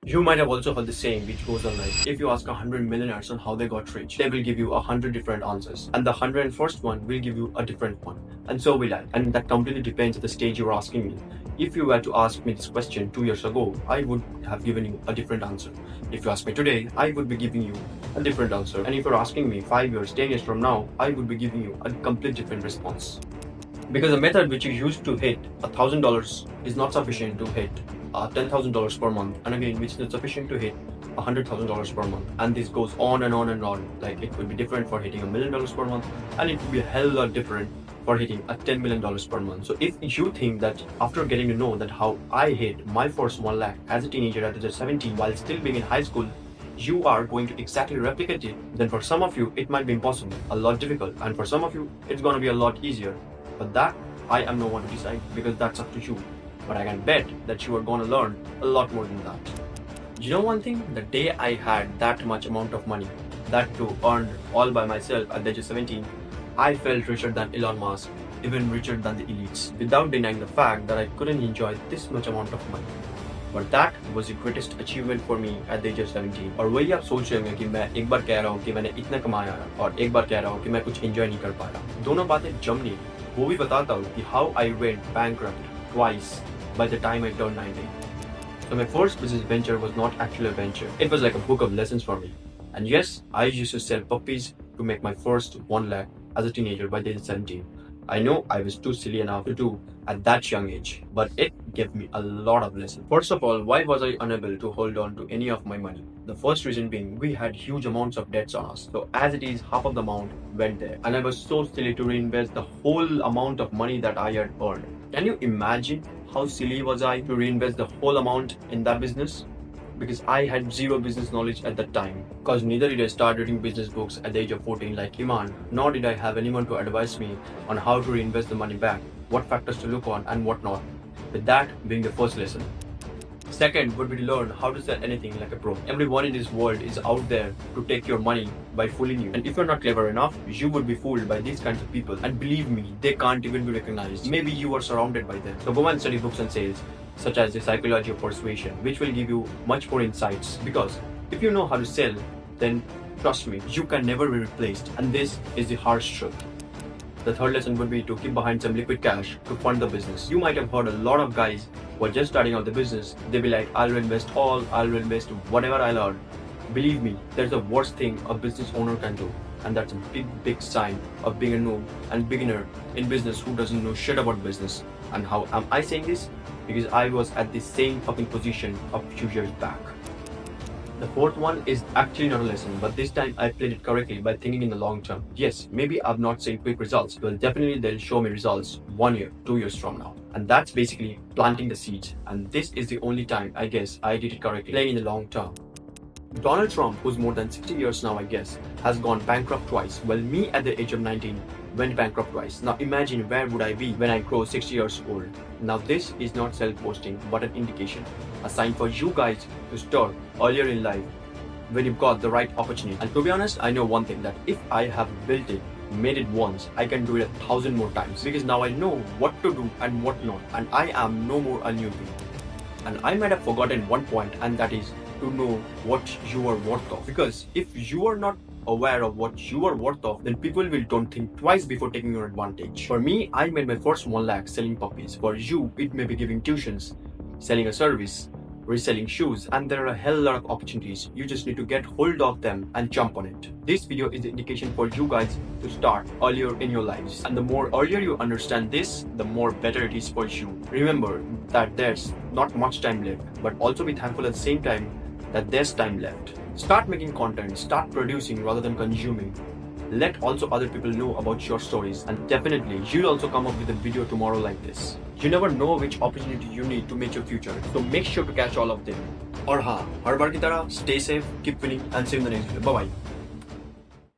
You might have also heard the saying which goes on like, if you ask 100 millionaires on how they got rich, they will give you 100 different answers. And the 101st one will give you a different one. And so will I. And that completely depends on the stage you're asking me. If you were to ask me this question 2 years ago, I would have given you a different answer. If you ask me today, I would be giving you a different answer. And if you're asking me 5 years, 10 years from now, I would be giving you a complete different response. Because the method which you use to hit $1,000 is not sufficient to hit $10,000 per month, and again, which is not sufficient to hit $100,000 per month. And this goes on and on and on. Like it could be different for hitting $1 million per month, and it would be a hell lot different for hitting $10 million per month. So if you think that after getting to know that how I hit my first 1 lakh as a teenager at the age of 17 while still being in high school, you are going to exactly replicate it, then for some of you it might be impossible, a lot difficult, and for some of you it's going to be a lot easier. But that I am no one to decide, because that's up to you. But I can bet that you are going to learn a lot more than that. You know one thing? The day I had that much amount of money, that too earned all by myself at the age of 17, I felt richer than Elon Musk, even richer than the elites, without denying the fact that I couldn't enjoy this much amount of money. But that was the greatest achievement for me at the age of 17. और वही आप सोच रहे होंगे कि मैं एक बार कह रहा हूँ कि मैंने इतना कमाया और एक बार कह रहा हूँ कि मैं कुछ एंजॉय नहीं कर पा रहा. दोनों बातें जम नहीं. वो भी बताता हूँ कि how I went bankrupt twice by the time I turned 19. So my first business venture was not actually a venture. It was like a book of lessons for me. And yes, I used to sell puppies to make my first 1 lakh as a teenager by the age of 17. I know I was too silly enough to do at that young age, but it gave me a lot of lessons. First of all, why was I unable to hold on to any of my money? The first reason being, we had huge amounts of debts on us. So as it is, half of the amount went there. And I was so silly to reinvest the whole amount of money that I had earned. Can you imagine how silly was I to reinvest the whole amount in that business? Because I had zero business knowledge at that time. Because neither did I start reading business books at the age of 14 like Iman, nor did I have anyone to advise me on how to reinvest the money back, what factors to look on and what not. With that being the first lesson. Second would be to learn how to sell anything like a pro. Everyone in this world is out there to take your money by fooling you. And if you're not clever enough, you would be fooled by these kinds of people. And believe me, they can't even be recognized. Maybe you are surrounded by them. So go and study books on sales, such as the psychology of persuasion, which will give you much more insights. Because if you know how to sell, then trust me, you can never be replaced. And this is the harsh truth. The third lesson would be to keep behind some liquid cash to fund the business. You might have heard a lot of guys who are just starting out the business. They'll be like, I'll invest whatever I'll earn. Believe me, that's the worst thing a business owner can do. And that's a big sign of being a noob and beginner in business who doesn't know shit about business. And how am I saying this? Because I was at the same fucking position a few years back. The fourth one is actually not a lesson, but this time I played it correctly by thinking in the long term. Yes, maybe I've not seen quick results, but definitely they'll show me results 1 year, 2 years from now. And that's basically planting the seeds. And this is the only time I guess I did it correctly, playing in the long term. Donald Trump, who's more than 60 years now, I guess, has gone bankrupt twice, while me at the age of 19 went bankrupt twice. Now imagine where would I be when I grow 60 years old. Now this is not self-boasting, but an indication, a sign for you guys to start earlier in life when you've got the right opportunity. And to be honest, I know one thing, that if I have built it, made it once, I can do it 1,000 more times, because now I know what to do and what not, and I am no more a newbie. And I might have forgotten one point, and that is to know what you are worth of. Because if you are not aware of what you are worth of, then people don't think twice before taking your advantage. For me, I made my first 1 lakh selling puppies. For you, it may be giving tuitions, selling a service, reselling shoes, and there are a hell lot of opportunities. You just need to get hold of them and jump on it. This video is the indication for you guys to start earlier in your lives. And the more earlier you understand this, the more better it is for you. Remember that there's not much time left, but also be thankful at the same time that there's time left. Start making content, start producing rather than consuming. Let also other people know about your stories, and definitely you'll also come up with a video tomorrow like this. You never know which opportunity you need to make your future, so make sure to catch all of them. और हाँ, हर बार की तरह stay safe, keep winning, and see you in the next video. Bye bye.